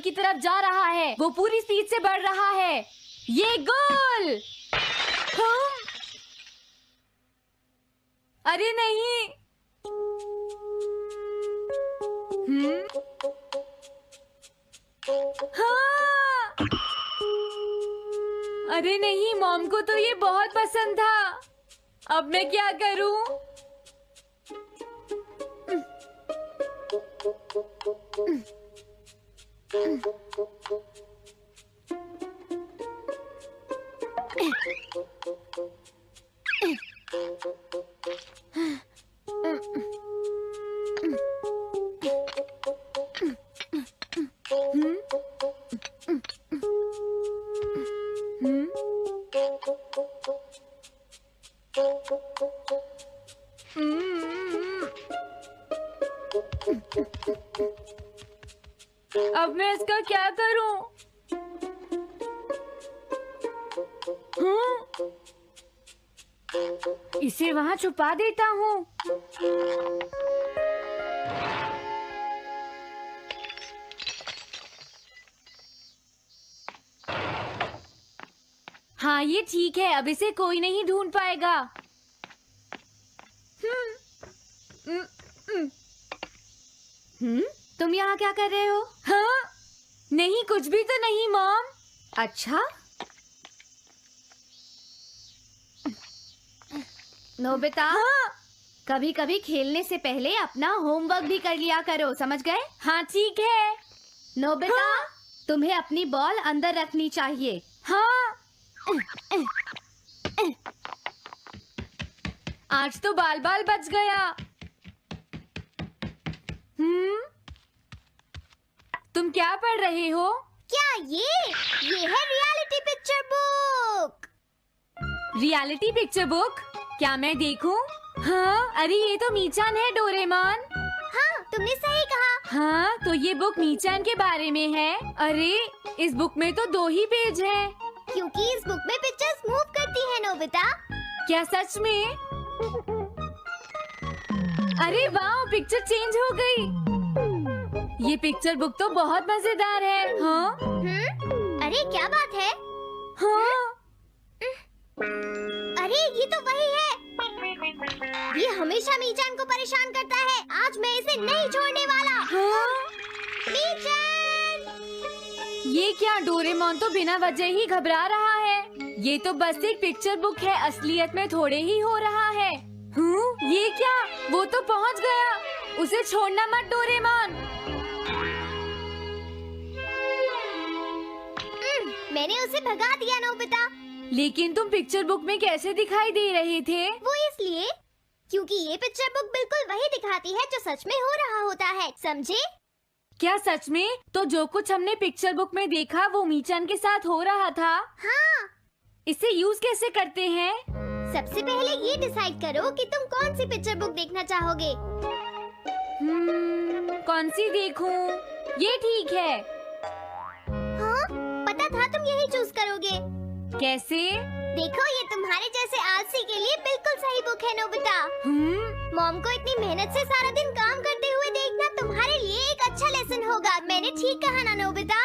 गोल की तरफ जा रहा है। वो पूरी स्पीड से बढ़ रहा है। ये गोल! हाँ? अरे नहीं! हाँ! अरे नहीं, मॉम को तो ये बहुत पसंद था। अब मैं क्या करूं? अब मैं इसका क्या करूं? इसे वहां छुपा देता हूँ। हाँ, ये ठीक है। अब इसे कोई नहीं ढूंढ पाएगा। तुम यहाँ क्या कर रहे हो? हाँ? नहीं, कुछ भी तो नहीं मॉम। अच्छा, नोबिता। हाँ? कभी कभी खेलने से पहले अपना होमवर्क भी कर लिया करो, समझ गए? हाँ ठीक है। नोबिता, हाँ? तुम्हें अपनी बॉल अंदर रखनी चाहिए। हाँ। आज तो बाल बाल बच गया। तुम क्या पढ़ रहे हो? क्या ये है reality picture book. Reality picture book? क्या मैं देखूं? हाँ, अरे ये तो मीचान है, डोरेमोन। हाँ, तुमने सही कहा। हाँ, तो ये बुक मीचान के बारे में है। अरे, इस बुक में तो 2 ही पेज हैं। क्योंकि इस बुक में पिक्चर्स मूव करती हैं, नोबिता। क्या सच में? अरे वाह, पिक्चर चेंज हो गई। ये पिक्चर बुक तो बहुत मजेदार है। हाँ? अरे क्या बात है? हाँ? अरे ये तो वही है। ये हमेशा मीचान को परेशान करता है। आज मैं इसे नहीं छोड़ने वाला। हाँ? मीचान! ये क्या, डोरेमोन तो बिना वजह ही घबरा रहा है। ये तो बस एक पिक्चर बुक है, असलियत में थोड़े ही हो रहा है। ये क्या? वो तो पहुंच गया। उसे छोड़ना मत डोरेमोन। मैंने उसे भगा दिया, नोबिता। लेकिन तुम पिक्चर बुक में कैसे दिखाई दे रहे थे? वो इसलिए क्योंकि ये पिक्चर बुक बिल्कुल वही दिखाती है जो सच में हो रहा होता है, समझे? क्या सच में? तो जो कुछ हमने पिक्चर बुक में देखा वो मीचान के साथ हो रहा था? हाँ। इसे यूज कैसे करते हैं? सबसे पहले ये डिसाइड करो कि तुम कौन सी पिक्चर बुक देखना चाहोगे। कौन सी देखूं? ये ठीक है। हाँ, पता था तुम यही चूज करोगे। कैसे? देखो, ये तुम्हारे जैसे आलसी के लिए बिल्कुल सही बुक है, नोबिता। मॉम को इतनी मेहनत से सारा दिन काम करते हुए देखना तुम्हारे लिए एक अच्छा लेसन होगा। मैंने ठीक कहा ना, नोबिता?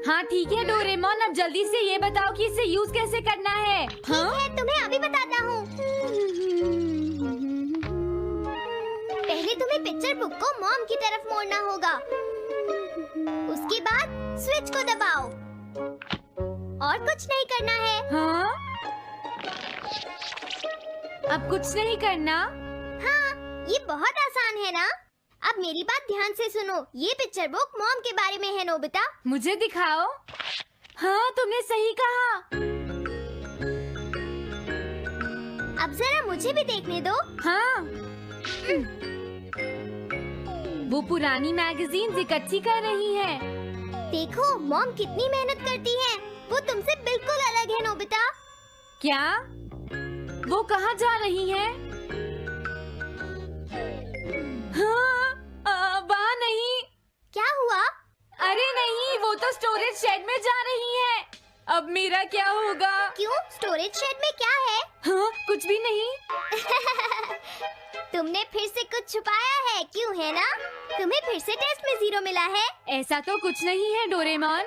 हाँ ठीक है डोरेमोन, अब जल्दी से ये बताओ कि इसे यूज कैसे करना है। ठीक है, तुम्हें अभी बताता हूँ। पहले तुम्हें पिक्चर बुक को मॉम की तरफ मोड़ना होगा। उसके बाद स्विच को दबाओ। और कुछ नहीं करना है। हाँ? अब कुछ नहीं करना? हाँ, ये बहुत आसान है ना? अब मेरी बात ध्यान से सुनो। ये पिक्चर बुक मॉम के बारे में है, नोबिता। मुझे दिखाओ। हाँ, तुमने सही कहा। अब जरा मुझे भी देखने दो। हाँ। वो पुरानी मैगजीन्स इकट्ठी कर रही है। देखो, मॉम कितनी मेहनत करती है। वो तुमसे बिल्कुल अलग है, नोबिता। क्या? वो कहाँ जा रही है? हाँ, वहाँ नहीं। क्या हुआ? अरे नहीं, वो तो स्टोरेज शेड में जा रही है। अब मेरा क्या होगा? क्यों? स्टोरेज शेड में क्या है? हाँ, कुछ भी नहीं। तुमने फिर से कुछ छुपाया है, क्यों है ना? तुम्हें फिर से टेस्ट में 0 मिला है। ऐसा तो कुछ नहीं है डोरेमोन।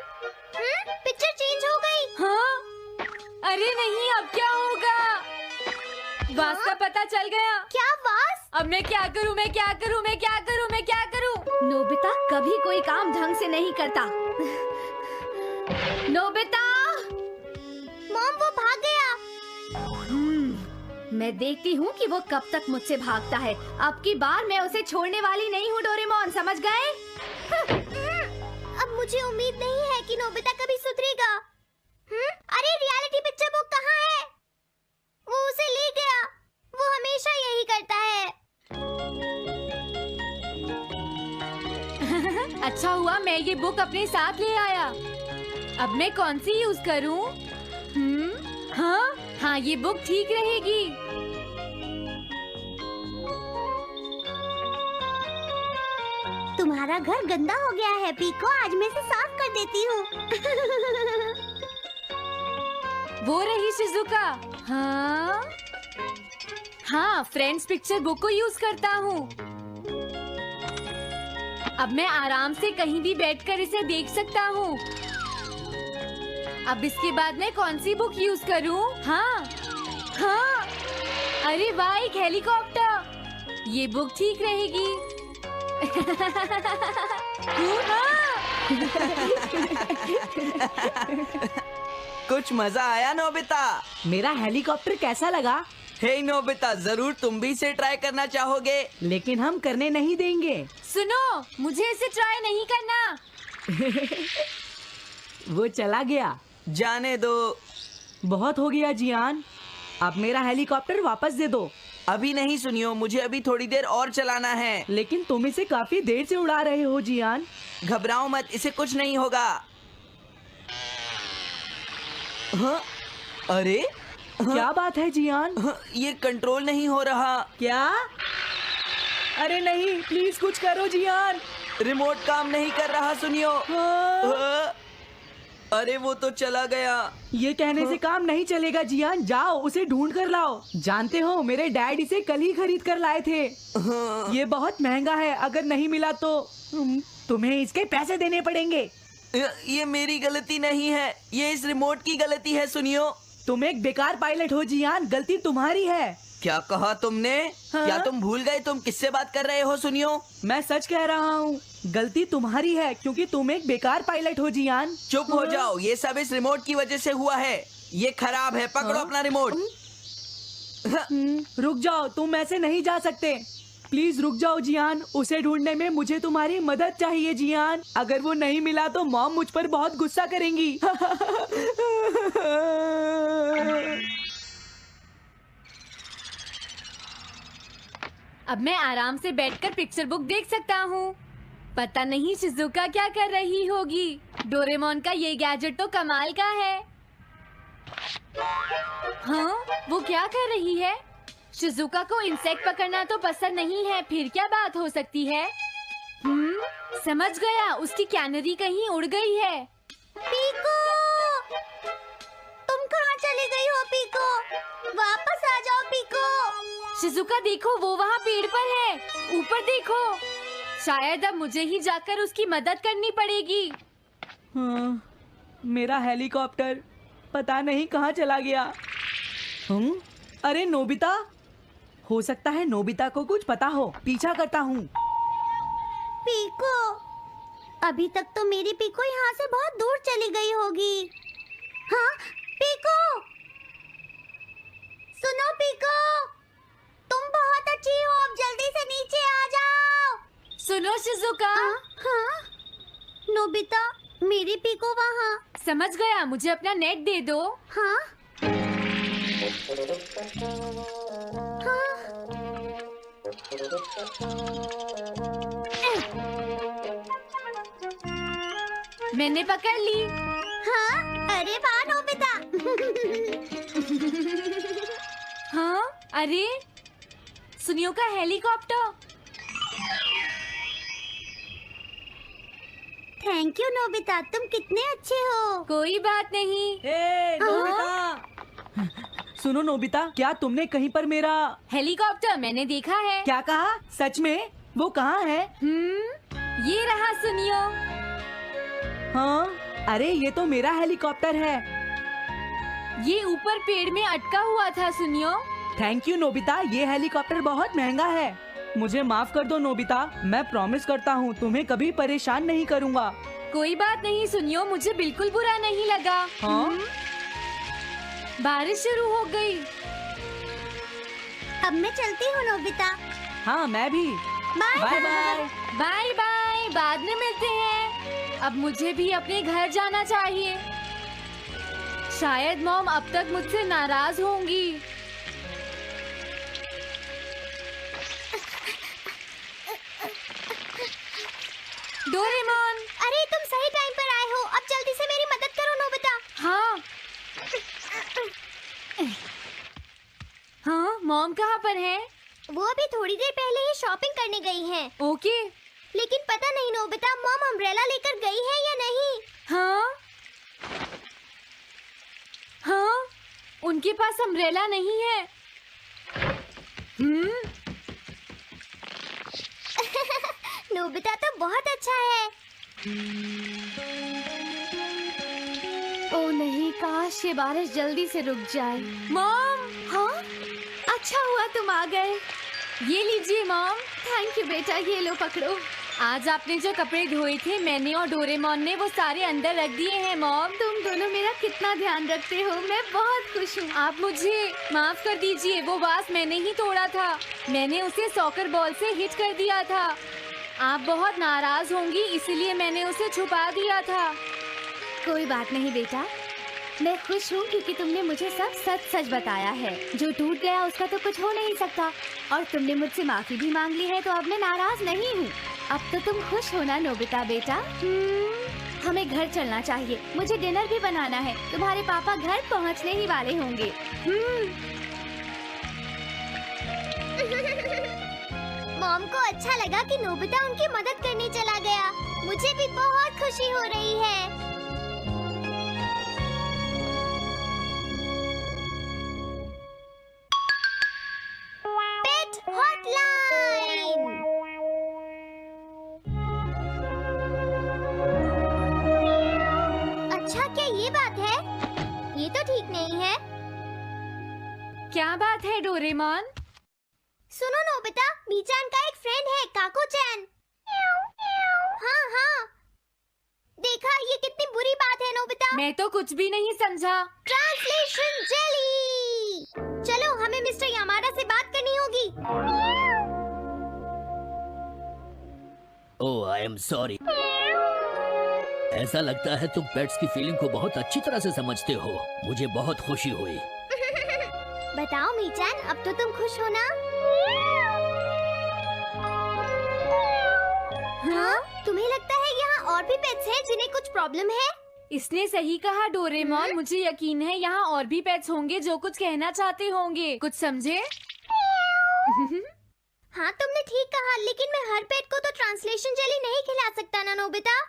पिक्चर चेंज हो गई। हाँ? अरे नहीं, अब क्या होगा? वास का पता चल गया। क्या वास? अब मैं क्या करूँ? मैं क्या करूँ? मैं क्या करूँ? मैं क्या करूँ? नोबिता कभी कोई काम ढंग से नहीं करता। नोबिता! मॉम, वो भाग गया। मैं देखती हूँ कि वो कब तक मुझसे भागता है। अब की बार मैं उसे छोड़ने वाली नहीं हूँ डोरेमोन, समझ गए? अब मुझे उम्मीद नहीं है कि नोबिता कभी सुधरेगा। अरे रियलिटी पिक्चर बुक कहाँ है? वो उसे ले गया। वो हमेशा यही करता है। अच्छा हुआ मैं ये बुक अपने साथ ले आया। अब मैं कौन सी यूज करूँ? हाँ, ये बुक ठीक रहेगी। तुम्हारा घर गंदा हो गया है पीको, आज मैं इसे साफ कर देती हूँ। वो रही शिजुका। हाँ, फ्रेंड्स पिक्चर बुक को यूज करता हूँ। अब मैं आराम से कहीं भी बैठकर इसे देख सकता हूँ। अब इसके बाद मैं कौन सी बुक यूज करूँ? हाँ, अरे वाह, एक हेलीकॉप्टर। ये बुक ठीक रहेगी। कुछ मजा आया नोबिता? मेरा हेलीकॉप्टर कैसा लगा? हे नोबिता, जरूर तुम भी इसे ट्राई करना चाहोगे। लेकिन हम करने नहीं देंगे। सुनो, मुझे इसे ट्राई नहीं करना। वो चला गया। जाने दो। बहुत हो गया जियान, अब मेरा हेलीकॉप्टर वापस दे दो। अभी नहीं सुनियो, मुझे अभी थोड़ी देर और चलाना है। लेकिन तुम इसे काफी देर से उड़ा रहे हो जियान। घबराओ मत, इसे कुछ नहीं होगा। हाँ? अरे क्या बात है जियान? ये कंट्रोल नहीं हो रहा। क्या? अरे नहीं, प्लीज कुछ करो जियान। रिमोट काम नहीं कर रहा, सुनियो। अरे वो तो चला गया। ये कहने से काम नहीं चलेगा जियान, जाओ उसे ढूंढ कर लाओ। जानते हो, मेरे डैड इसे कल ही खरीद कर लाए थे। ये बहुत महंगा है, अगर नहीं मिला तो तुम्हें इसके पैसे देने पड़ेंगे। ये मेरी गलती नहीं है, ये इस रिमोट की गलती है, सुनियो। तुम एक बेकार पायलट हो जियान, गलती तुम्हारी है। क्या कहा तुमने? हाँ? क्या तुम भूल गए तुम किससे बात कर रहे हो? सुनियो, मैं सच कह रहा हूँ, गलती तुम्हारी है क्योंकि तुम एक बेकार पायलट हो जियान। चुप हो जाओ, ये सब इस रिमोट की वजह से हुआ है। ये खराब है, पकड़ो अपना रिमोट। रुक जाओ, तुम ऐसे नहीं जा सकते। प्लीज रुक जाओ जियान, उसे ढूंढने में मुझे तुम्हारी मदद चाहिए जियान। अगर वो नहीं मिला तो मॉम मुझ पर बहुत गुस्सा करेंगी। अब मैं आराम से बैठकर पिक्चर बुक देख सकता हूँ। पता नहीं शिजुका क्या कर रही होगी। डोरेमोन का ये गैजेट तो कमाल का है। हाँ, वो क्या कर रही है? शिजुका को इंसेक्ट पकड़ना तो पसंद नहीं है, फिर क्या बात हो सकती है? समझ गया, उसकी कैनरी कहीं उड़ गई है। पीको, तुम कहाँ चली गई हो पीको? वापस आ जाओ पीको। शिजुका देखो, वो वहाँ पेड़ पर है। ऊपर देखो। शायद अब मुझे ही जाकर उसकी मदद करनी पड़ेगी। हाँ, मेरा हेलीकॉप्टर पता नहीं कहाँ चला गया। अरे नोबिता, हो सकता है नोबिता को कुछ पता हो, पीछा करता हूँ। पीको, अभी तक तो मेरी पीको यहाँ से बहुत दूर चली गई होगी। हाँ, पीको, सुनो पीको, तुम बहुत अच्छी हो, अब जल्दी से नीचे आ जाओ। सुनो शिजुका। हाँ, नोबिता, मेरी पीको वहाँ। समझ गया, मुझे अपना नेट दे दो। हाँ, मैंने पकड़ ली। हाँ, अरे वाह नोबिता। हाँ, अरे सुनियो का हेलीकॉप्टर। थैंक यू नोबिता, तुम कितने अच्छे हो। कोई बात नहीं। ए, नोबिता! सुनो नोबिता, क्या तुमने कहीं पर मेरा हेलीकॉप्टर मैंने देखा है। क्या कहा? सच में? वो कहाँ है? ये रहा सुनियो। हाँ, अरे ये तो मेरा हेलीकॉप्टर है। ये ऊपर पेड़ में अटका हुआ था सुनियो। थैंक यू नोबिता, ये हेलीकॉप्टर बहुत महंगा है। मुझे माफ कर दो नोबिता, मैं प्रॉमिस करता हूँ तुम्हें कभी परेशान नहीं करूँगा। कोई बात नहीं सुनियो, मुझे बिल्कुल बुरा नहीं लगा। हाँ? बारिश शुरू हो गई। अब मैं चलती हूँ नोबिता। हाँ मैं भी। Bye bye bye. Bye bye, बाद में मिलते हैं। अब मुझे भी अपने घर जाना चाहिए। शायद मॉम अब तक मुझसे नाराज होंगी। डोरेमोन। अरे तुम सही टाइम पर आए हो। अब जल्दी से मेरी मदद करो नोबिता। हाँ हाँ, मॉम कहाँ पर है? वो अभी थोड़ी देर पहले ही शॉपिंग करने गई हैं। ओके। लेकिन पता नहीं नोबिता, मॉम अम्ब्रेला लेकर गई है या नहीं। हाँ हाँ, उनके पास अम्ब्रेला नहीं है। नोबिता तो बहुत अच्छा है। ओ नहीं, काश ये बारिश जल्दी से रुक जाए। मॉम, हाँ, अच्छा हुआ तुम आ गए। ये लीजिए मॉम। थैंक यू बेटा, ये लो पकड़ो। आज आपने जो कपड़े धोए थे मैंने और डोरेमोन ने वो सारे अंदर रख दिए हैं मॉम। तुम दोनों मेरा कितना ध्यान रखते हो, मैं बहुत खुश हूँ। आप मुझे माफ कर दीजिए, वो वास मैंने ही तोड़ा था। मैंने उसे सॉकर बॉल से हिट कर दिया था। आप बहुत नाराज होंगी इसलिए मैंने उसे छुपा दिया था। कोई बात नहीं बेटा, मैं खुश हूँ क्योंकि तुमने मुझे सब सच सच बताया है। जो टूट गया उसका तो कुछ हो नहीं सकता, और तुमने मुझसे माफी भी मांग ली है, तो अब मैं नाराज नहीं हूँ। अब तो तुम खुश हो ना नोबिता बेटा? हमें घर चलना चाहिए, मुझे डिनर भी बनाना है। तुम्हारे पापा घर पहुँचने ही वाले होंगे। मॉम को अच्छा लगा कि नोबिता उनकी मदद करने चला गया। मुझे भी बहुत खुशी हो रही है। पेट हॉटलाइन। अच्छा, क्या ये बात है? ये तो ठीक नहीं है। क्या बात है डोरेमोन? सुनो नोबिता, मीचान का एक फ्रेंड है, काको-चैन। हाँ हाँ, देखा, ये कितनी बुरी बात है नोबिता। मैं तो कुछ भी नहीं समझा। Translation jelly. चलो, हमें मिस्टर यामाडा से बात करनी होगी। ओह, आई एम सॉरी। ऐसा लगता है तुम पेट्स की फीलिंग को बहुत अच्छी तरह से समझते हो। मुझे बहुत खुशी हुई। बताओ मीचान, अब तो तुम खुश हो ना? हाँ? तुम्हें लगता है यहाँ और भी पेट्स हैं जिन्हें कुछ प्रॉब्लम है? इसने सही कहा डोरेमोन, मुझे यकीन है यहाँ और भी पेट्स होंगे जो कुछ कहना चाहते होंगे। कुछ समझे? हाँ, तुमने ठीक कहा, लेकिन मैं हर पेट को तो ट्रांसलेशन जेली नहीं खिला सकता ना नोबिता।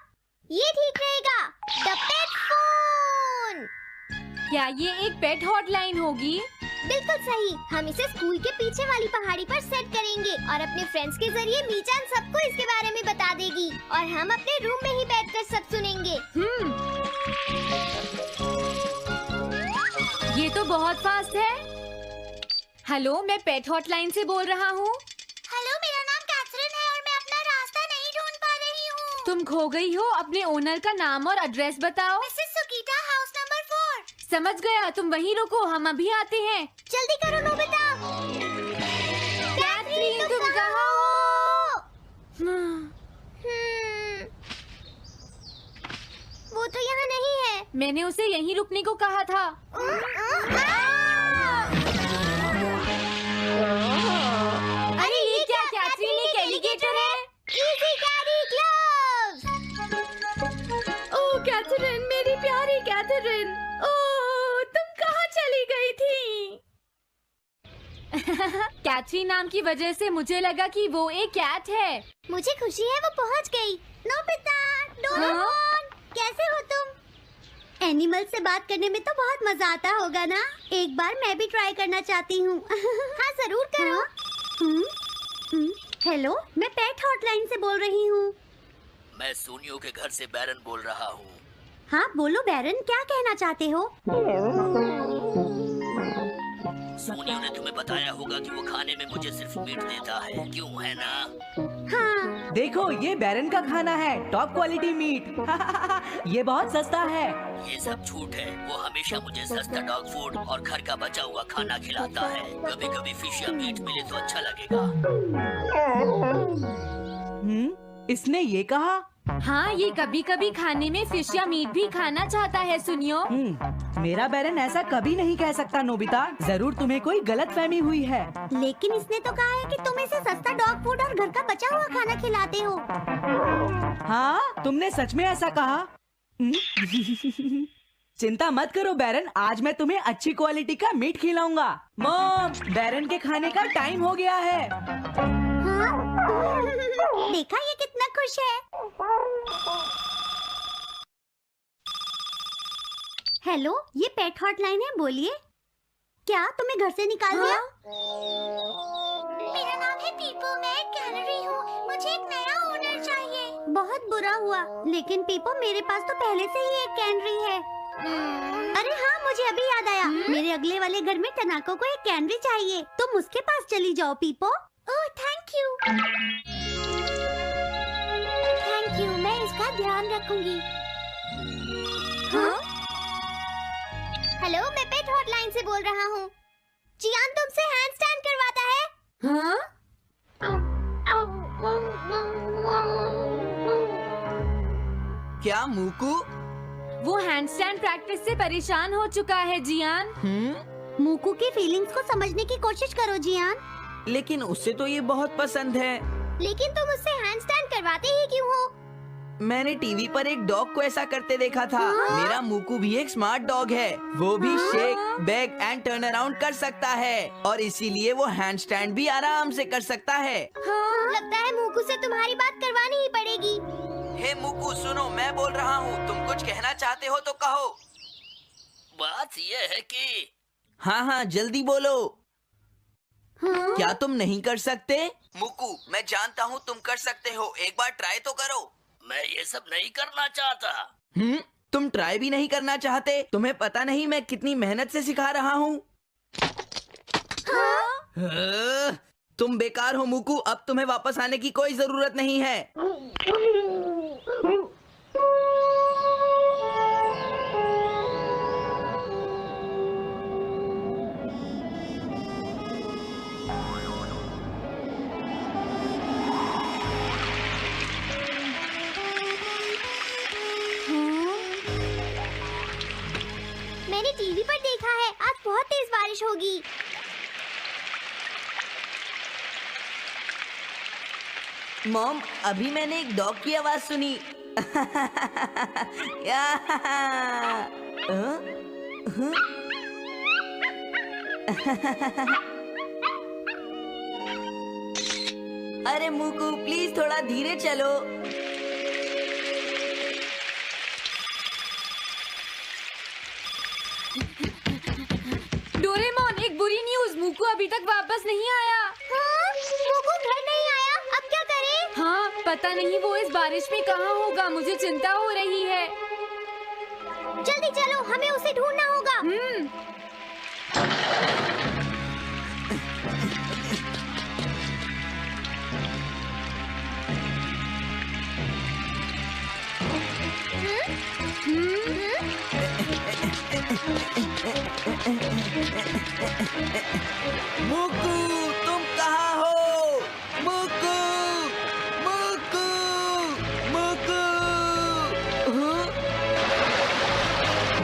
ये ठीक रहेगा। The pet phone. क्या ये एक पेट हॉटलाइन होगी? बिल्कुल सही। हम इसे स्कूल के पीछे वाली पहाड़ी पर सेट करेंगे और अपने फ्रेंड्स के जरिए मीचान सबको इसके बारे में बता देगी और हम अपने रूम में ही बैठकर सब सुनेंगे। ये तो बहुत फास्ट है। हेलो, मैं पेट हॉटलाइन से बोल रहा हूँ। हेलो, मेरा नाम कैथरीन है और मैं अपना रास्ता नहीं ढूंढ पा रही हूँ। तुम खो गई हो, अपने ओनर का नाम और एड्रेस बताओ। Mrs Sukita, house number 4। समझ गया, तुम वहीं रुको, हम अभी आते हैं। जल्दी करो नोबिता। कैथरीन, तुम कहाँ हो? वो तो यहाँ नहीं है। मैंने उसे यहीं रुकने को कहा था। अरे ये क्या, कैथरीन एक एलिगेटर है। Easy carry gloves. Oh Catherine, मेरी प्यारी कैथरीन, ओह तुम कहाँ चली गई थी? कैथरीन नाम की वजह से मुझे लगा कि वो एक कैट है। मुझे खुशी है वो पहुँच गई। नोबिता, डोरेमोन, कैसे हो तुम? एनिमल से बात करने में तो बहुत मजा आता होगा ना? एक बार मैं भी ट्राई करना चाहती हूँ। हाँ जरूर करो। हेलो, मैं पेट हॉटलाइन से बोल रही हूँ। मैं सोनियो के घर से बैरन बोल रहा हूँ। हाँ बोलो बैरन, क्या कहना चाहते हो? सोनियो ने तुम्हें बताया होगा कि वो खाने में मुझे सिर्फ मीट देता है, क्यों है ना? हाँ देखो ये बैरन का खाना है, टॉप क्वालिटी मीट। ये बहुत सस्ता है। ये सब झूठ है। वो हमेशा मुझे सस्ता डॉग फूड और घर का बचा हुआ खाना खिलाता है। कभी कभी फिश या मीट मिले तो अच्छा लगेगा। इसने ये कहा? हाँ, ये कभी कभी खाने में फिश या मीट भी खाना चाहता है सुनियो। मेरा बैरन ऐसा कभी नहीं कह सकता नोबिता। जरूर तुम्हें कोई गलतफहमी हुई है। लेकिन इसने तो कहा है कि तुम इसे सस्ता डॉग फूड और घर का बचा हुआ खाना खिलाते हो। हाँ, तुमने सच में ऐसा कहा? चिंता मत करो बैरन, आज मैं तुम्हें अच्छी क्वालिटी का मीट खिलाऊंगा। मॉम, बैरन के खाने का टाइम हो गया है। हाँ? देखा ये कितना खुश है। हेलो, ये पेट हॉटलाइन है, बोलिए। क्या तुम्हें घर से निकाल दिया? मेरा नाम है पीपो, मैं एक कैनरी हूँ। मुझे एक नया ओनर चाहिए। बहुत बुरा हुआ, लेकिन पीपो मेरे पास तो पहले से ही एक कैनरी है। अरे हाँ, मुझे अभी याद आया। मेरे अगले वाले घर में टनाको को एक कैनरी चाहिए। तुम उसके पास चली जाओ पीपो। Oh thank you. Thank you, मैं इसका ध्यान रखूंगी। हाँ? हेलो, मैं पेट हॉटलाइन से बोल रहा हूँ। जियान तुमसे हैंडस्टैंड करवाता है। हाँ? क्या मूकू? वो हैंडस्टैंड प्रैक्टिस से परेशान हो चुका है जियान। मूकू की फीलिंग्स को समझने की कोशिश करो जियान। लेकिन उसे तो ये बहुत पसंद है। लेकिन तुम उससे हैंडस्टैंड करवाते ही क्यों हो? मैंने टीवी पर एक डॉग को ऐसा करते देखा था। मेरा मूकू भी एक स्मार्ट डॉग है। वो भी shake, back and turn around कर सकता है और इसीलिए वो हैंडस्टैंड भी आराम से कर सकता है। लगता है मूकू से तुम्हारी बात करवानी ही पड़ेगी। हे मूकू सुनो, मैं बोल रहा हूँ, तुम कुछ कहना चाहते हो तो कहो। बात ये है कि हाँ हाँ जल्दी बोलो। क्या तुम नहीं कर सकते? मूकू, मैं जानता हूँ तुम कर सकते हो, एक बार ट्राई तो करो। मैं ये सब नहीं करना चाहता। तुम ट्राई भी नहीं करना चाहते? तुम्हें पता नहीं मैं कितनी मेहनत से सिखा रहा हूँ। तुम बेकार हो मूकू, अब तुम्हें वापस आने की कोई जरूरत नहीं है। मैंने टीवी पर देखा है, आज बहुत तेज बारिश होगी। मॉम, अभी मैंने एक डॉग की आवाज सुनी। अरे मूकू प्लीज थोड़ा धीरे चलो। डोरेमोन, एक बुरी न्यूज़, मूकू अभी तक वापस नहीं आया। हाँ? मूकू घर नहीं आया, अब क्या करें? हाँ, पता नहीं वो इस बारिश में कहाँ होगा, मुझे चिंता हो रही है। जल्दी चलो, हमें उसे ढूंढना होगा। मूकू तुम कहाँ हो? मूकू, मूकू, मूकू,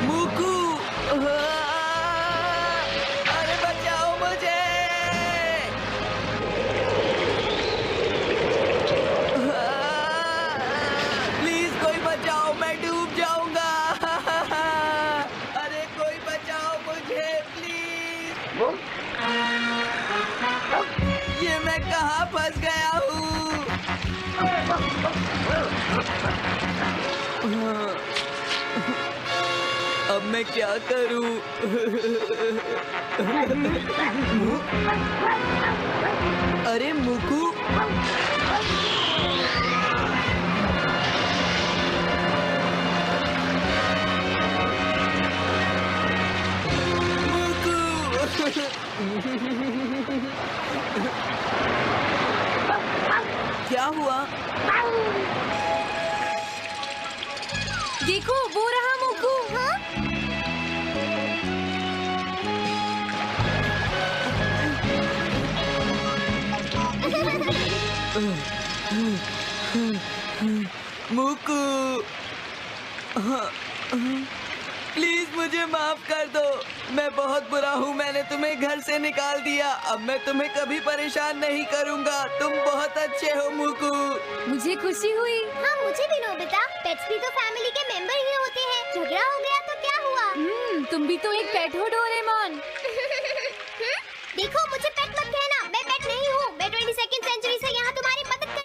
मूकू, अरे बचाओ मुझे। प्लीज कोई बचाओ, मैं डूब जाऊंगा। अरे कोई बचाओ मुझे प्लीज। ये मैं कहाँ फंस गया हूँ? अब मैं क्या करूँ? अरे मूकू, देखो वो रहा मुकू। हाँ? मुकू, प्लीज मुझे माफ कर दो। मैं बहुत बुरा हूँ, मैंने तुम्हें घर से निकाल दिया। अब मैं तुम्हें कभी परेशान नहीं करूँगा। तुम बहुत अच्छे हो मुकू। मुझे खुशी हुई। हाँ मुझे भी नोबिता। पेट्स भी तो फैमिली के मेंबर ही होते हैं। झगड़ा हो गया तो क्या हुआ? तुम भी तो एक पेट हो डोरेमोन। देखो मुझे